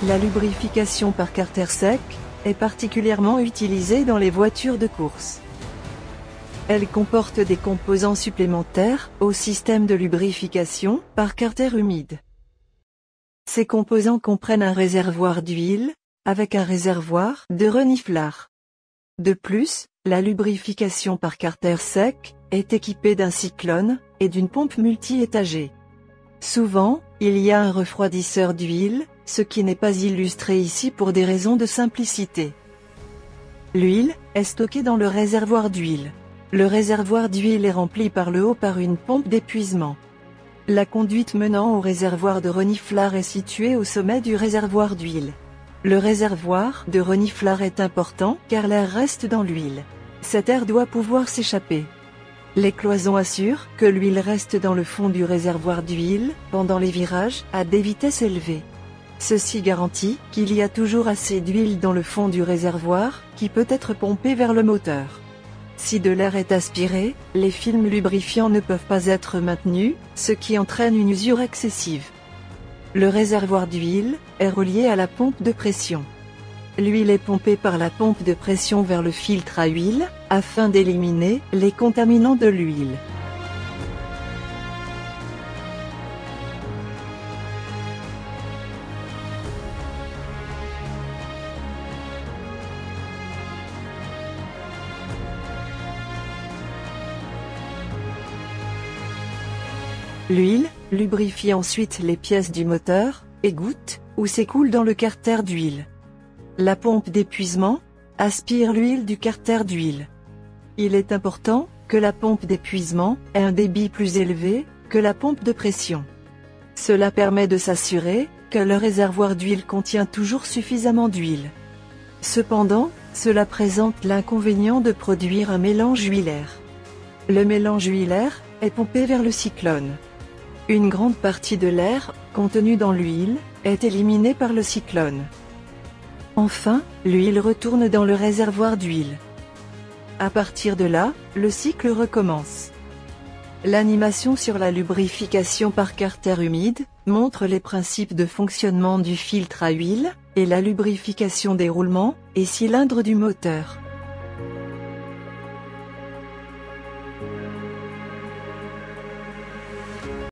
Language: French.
La lubrification par carter sec est particulièrement utilisée dans les voitures de course. Elle comporte des composants supplémentaires au système de lubrification par carter humide. Ces composants comprennent un réservoir d'huile, avec un réservoir de reniflard. De plus, la lubrification par carter sec est équipée d'un cyclone et d'une pompe multi-étagée. Souvent, il y a un refroidisseur d'huile, ce qui n'est pas illustré ici pour des raisons de simplicité. L'huile est stockée dans le réservoir d'huile. Le réservoir d'huile est rempli par le haut par une pompe d'épuisement. La conduite menant au réservoir de reniflard est située au sommet du réservoir d'huile. Le réservoir de reniflard est important car l'air reste dans l'huile. Cet air doit pouvoir s'échapper. Les cloisons assurent que l'huile reste dans le fond du réservoir d'huile pendant les virages à des vitesses élevées. Ceci garantit qu'il y a toujours assez d'huile dans le fond du réservoir, qui peut être pompé vers le moteur. Si de l'air est aspiré, les films lubrifiants ne peuvent pas être maintenus, ce qui entraîne une usure excessive. Le réservoir d'huile est relié à la pompe de pression. L'huile est pompée par la pompe de pression vers le filtre à huile, afin d'éliminer les contaminants de l'huile. L'huile lubrifie ensuite les pièces du moteur, égoutte, ou s'écoule dans le carter d'huile. La pompe d'épuisement aspire l'huile du carter d'huile. Il est important que la pompe d'épuisement ait un débit plus élevé que la pompe de pression. Cela permet de s'assurer que le réservoir d'huile contient toujours suffisamment d'huile. Cependant, cela présente l'inconvénient de produire un mélange huile-air. Le mélange huile-air est pompé vers le cyclone. Une grande partie de l'air contenu dans l'huile est éliminée par le cyclone. Enfin, l'huile retourne dans le réservoir d'huile. À partir de là, le cycle recommence. L'animation sur la lubrification par carter humide montre les principes de fonctionnement du filtre à huile et la lubrification des roulements et cylindres du moteur.